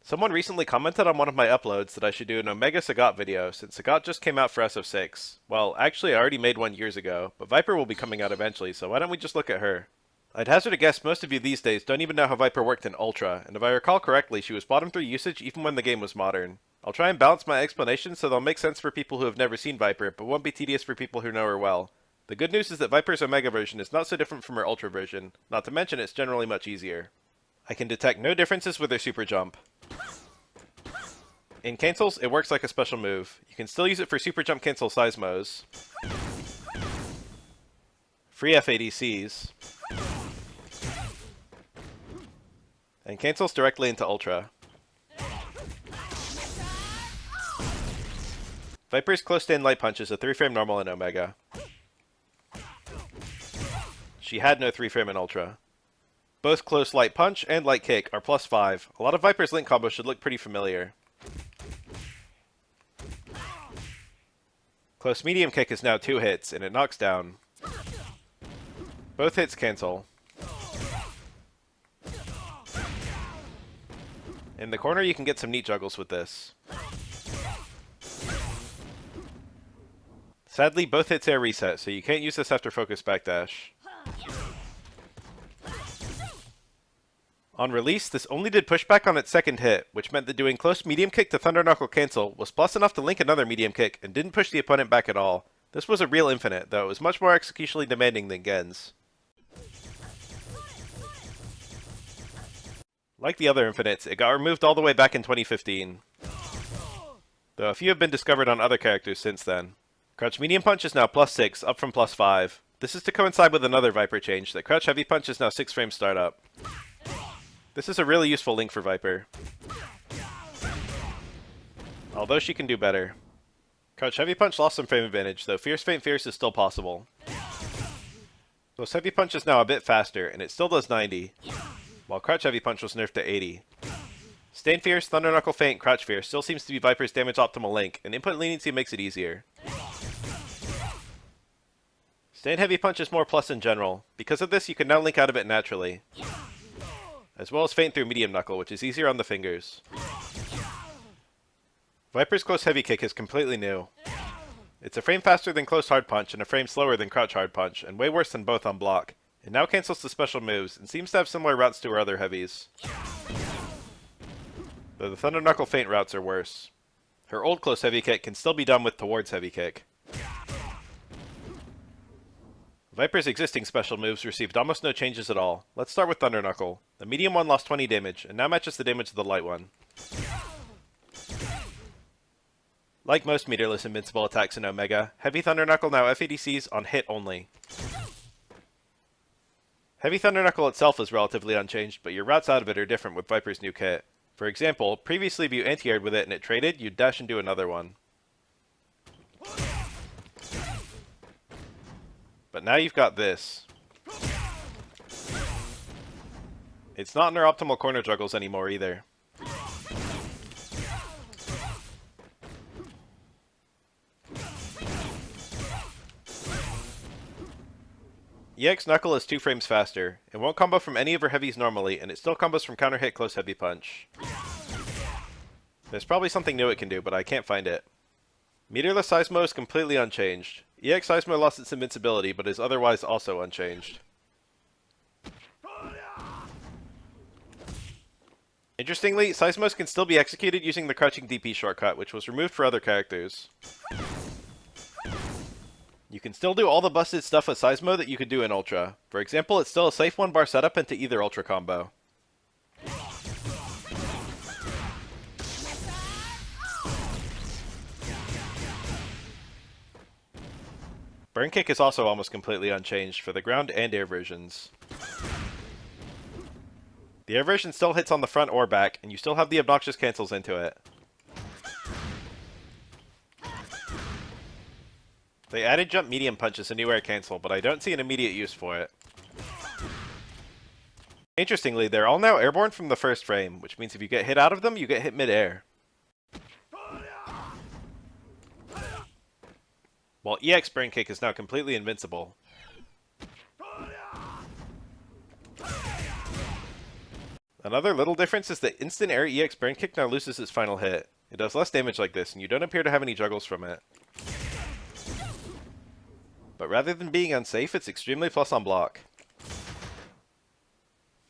Someone recently commented on one of my uploads that I should do an Omega Sagat video, since Sagat just came out for SF6. Well, actually I already made one years ago, but Viper will be coming out eventually, so why don't we just look at her? I'd hazard a guess most of you these days don't even know how Viper worked in Ultra, and if I recall correctly, she was bottom 3 usage even when the game was modern. I'll try and balance my explanations so they'll make sense for people who have never seen Viper, but won't be tedious for people who know her well. The good news is that Viper's Omega version is not so different from her Ultra version, not to mention it's generally much easier. I can detect no differences with her super jump. In cancels, it works like a special move. You can still use it for super jump cancel seismos, free FADCs, and cancels directly into Ultra. Viper's close stand light punch is a 3-frame normal in Omega. She had no 3-frame in Ultra. Both close light punch and light kick are +5. A lot of Viper's link combos should look pretty familiar. Close medium kick is now 2 hits, and it knocks down. Both hits cancel. In the corner you can get some neat juggles with this. Sadly, both hits air reset, so you can't use this after focus backdash. On release, this only did pushback on its second hit, which meant that doing close medium kick to Thunder Knuckle cancel was plus enough to link another medium kick and didn't push the opponent back at all. This was a real infinite, though it was much more executionally demanding than Gen's. Like the other infinites, it got removed all the way back in 2015. Though a few have been discovered on other characters since then. Crouch medium punch is now +6, up from +5. This is to coincide with another Viper change, that crouch heavy punch is now 6 frame startup. This is a really useful link for Viper, although she can do better. Crouch heavy punch lost some frame advantage, though fierce feint fierce is still possible. Close heavy punch is now a bit faster, and it still does 90, while crouch heavy punch was nerfed to 80. Stand fierce, thunder knuckle feint, crouch fierce still seems to be Viper's damage optimal link, and input leniency makes it easier. Stand heavy punch is more plus in general. Because of this, you can now link out of it naturally, as well as feint through medium knuckle, which is easier on the fingers. Viper's close heavy kick is completely new. It's a frame faster than close hard punch and a frame slower than crouch hard punch, and way worse than both on block. It now cancels the special moves, and seems to have similar routes to her other heavies, though the thunder knuckle feint routes are worse. Her old close heavy kick can still be done with towards heavy kick. Viper's existing special moves received almost no changes at all. Let's start with Thunder Knuckle. The medium one lost 20 damage, and now matches the damage of the light one. Like most meterless invincible attacks in Omega, Heavy Thunder Knuckle now FADCs on hit only. Heavy Thunder Knuckle itself is relatively unchanged, but your routes out of it are different with Viper's new kit. For example, previously if you anti-aired with it and it traded, you'd dash and do another one. But now you've got this. It's not in her optimal corner juggles anymore either. EX Knuckle is 2 frames faster. It won't combo from any of her heavies normally, and it still combos from counter hit close heavy punch. There's probably something new it can do, but I can't find it. Meterless Seismo is completely unchanged. EX Seismo lost its invincibility, but is otherwise also unchanged. Interestingly, Seismos can still be executed using the crouching DP shortcut, which was removed for other characters. You can still do all the busted stuff with Seismo that you could do in Ultra. For example, it's still a safe 1-bar setup into either Ultra combo. Burn Kick is also almost completely unchanged for the ground and air versions. The air version still hits on the front or back, and you still have the obnoxious cancels into it. They added jump medium punch as a new air cancel, but I don't see an immediate use for it. Interestingly, they're all now airborne from the first frame, which means if you get hit out of them, you get hit mid-air. While EX Burn Kick is now completely invincible. Another little difference is that instant air EX burn kick now loses its final hit. It does less damage like this, and you don't appear to have any juggles from it. But rather than being unsafe, it's extremely plus on block.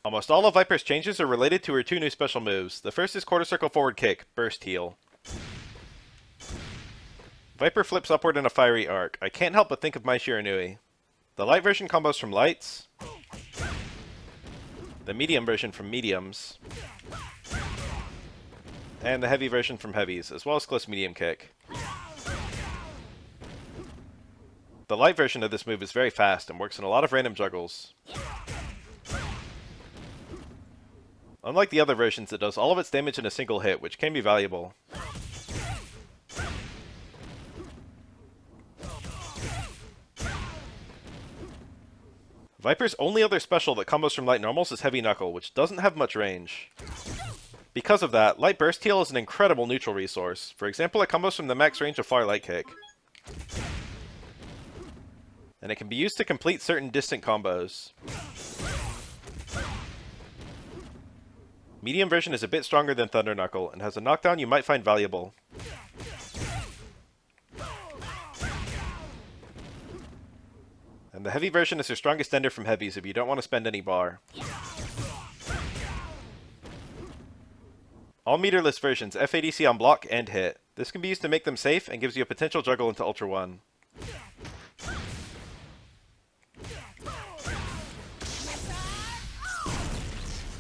Almost all of Viper's changes are related to her two new special moves. The first is quarter circle forward kick, burst heal. Viper flips upward in a fiery arc. I can't help but think of Mai Shiranui. The light version combos from lights. The medium version from mediums. And the heavy version from heavies, as well as close medium kick. The light version of this move is very fast and works in a lot of random juggles. Unlike the other versions, it does all of its damage in a single hit, which can be valuable. Viper's only other special that combos from light normals is Heavy Knuckle, which doesn't have much range. Because of that, Light Burst Heal is an incredible neutral resource. For example, it combos from the max range of Far Light Kick. And it can be used to complete certain distant combos. Medium version is a bit stronger than Thunder Knuckle, and has a knockdown you might find valuable. And the heavy version is her strongest ender from heavies if you don't want to spend any bar. All meterless versions FADC on block and hit. This can be used to make them safe and gives you a potential juggle into Ultra 1.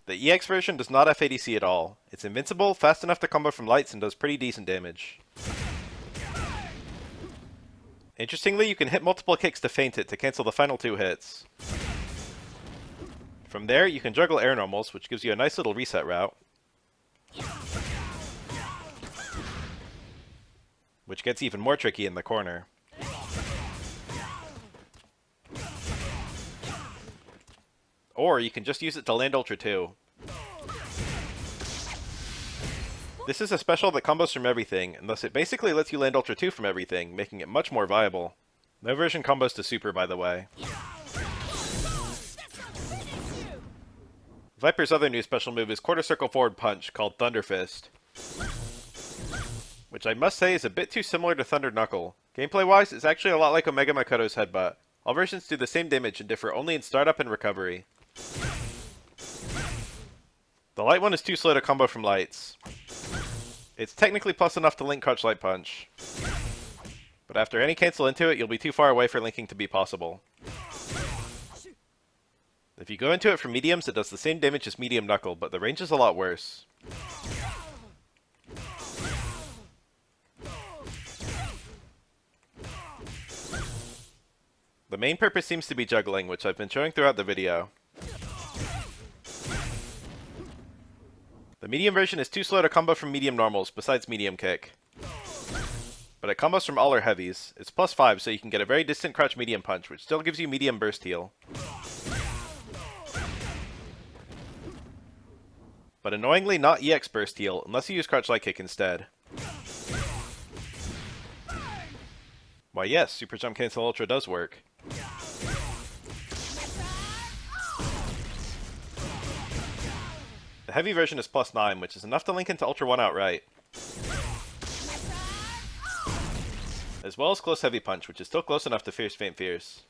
The EX version does not FADC at all. It's invincible, fast enough to combo from lights, and does pretty decent damage. Interestingly, you can hit multiple kicks to feint it to cancel the final two hits. From there, you can juggle air normals, which gives you a nice little reset route. Which gets even more tricky in the corner. Or you can just use it to land Ultra 2. This is a special that combos from everything, and thus it basically lets you land Ultra 2 from everything, making it much more viable. No version combos to Super, by the way. Viper's other new special move is Quarter Circle Forward Punch, called Thunderfist. Which I must say is a bit too similar to Thunder Knuckle. Gameplay-wise, it's actually a lot like Omega Makoto's Headbutt. All versions do the same damage and differ only in startup and recovery. The light one is too slow to combo from lights. It's technically plus enough to link Crouch Light Punch. But after any cancel into it, you'll be too far away for linking to be possible. If you go into it from mediums, it does the same damage as Medium Knuckle, but the range is a lot worse. The main purpose seems to be juggling, which I've been showing throughout the video. The medium version is too slow to combo from medium normals, besides medium kick. But it combos from all her heavies. It's plus 5, so you can get a very distant crouch medium punch, which still gives you medium burst heal. But annoyingly not EX burst heal, unless you use crouch light kick instead. Why yes, Super Jump Cancel Ultra does work. The heavy version is plus 9, which is enough to link into Ultra 1 outright. As well as Close Heavy Punch, which is still close enough to Fierce Feint Fierce.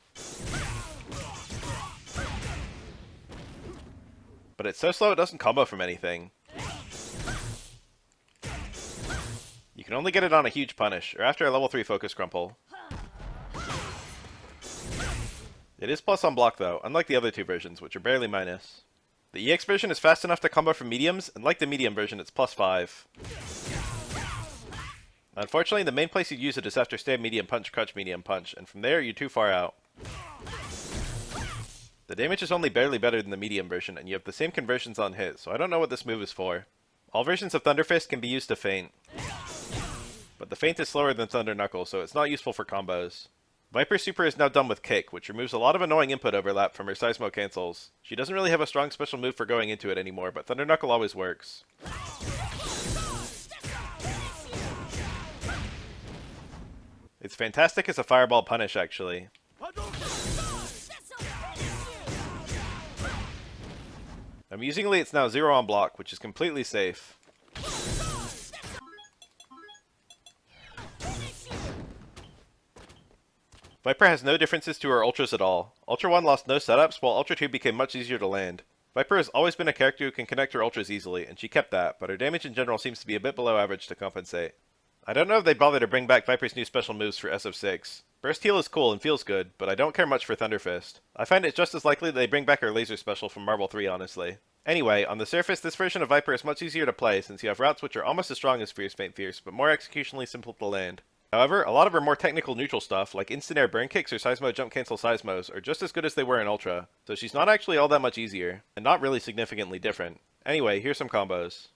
But it's so slow it doesn't combo from anything. You can only get it on a huge punish, or after a level 3 focus crumple. It is plus on block though, unlike the other two versions, which are barely minus. The EX version is fast enough to combo from mediums, and like the medium version, it's plus 5. Unfortunately, the main place you'd use it is after stab medium punch, crouch medium punch, and from there, you're too far out. The damage is only barely better than the medium version, and you have the same conversions on hit, so I don't know what this move is for. All versions of Thunderfist can be used to feint. But the feint is slower than Thunder Knuckle, so it's not useful for combos. Viper Super is now done with Kick, which removes a lot of annoying input overlap from her Seismo cancels. She doesn't really have a strong special move for going into it anymore, but Thunder Knuckle always works. It's fantastic as a fireball punish, actually. Amusingly, it's now 0 on block, which is completely safe. Viper has no differences to her Ultras at all. Ultra 1 lost no setups, while Ultra 2 became much easier to land. Viper has always been a character who can connect her Ultras easily, and she kept that, but her damage in general seems to be a bit below average to compensate. I don't know if they'd bother to bring back Viper's new special moves for SF6. Burst Heal is cool and feels good, but I don't care much for Thunderfist. I find it just as likely that they bring back her Laser special from Marble 3, honestly. Anyway, on the surface, this version of Viper is much easier to play since you have routes which are almost as strong as Fierce Faint Fierce, but more executionally simple to land. However, a lot of her more technical neutral stuff, like instant air burn kicks or Seismo jump cancel Seismos, are just as good as they were in Ultra, so she's not actually all that much easier, and not really significantly different. Anyway, here's some combos.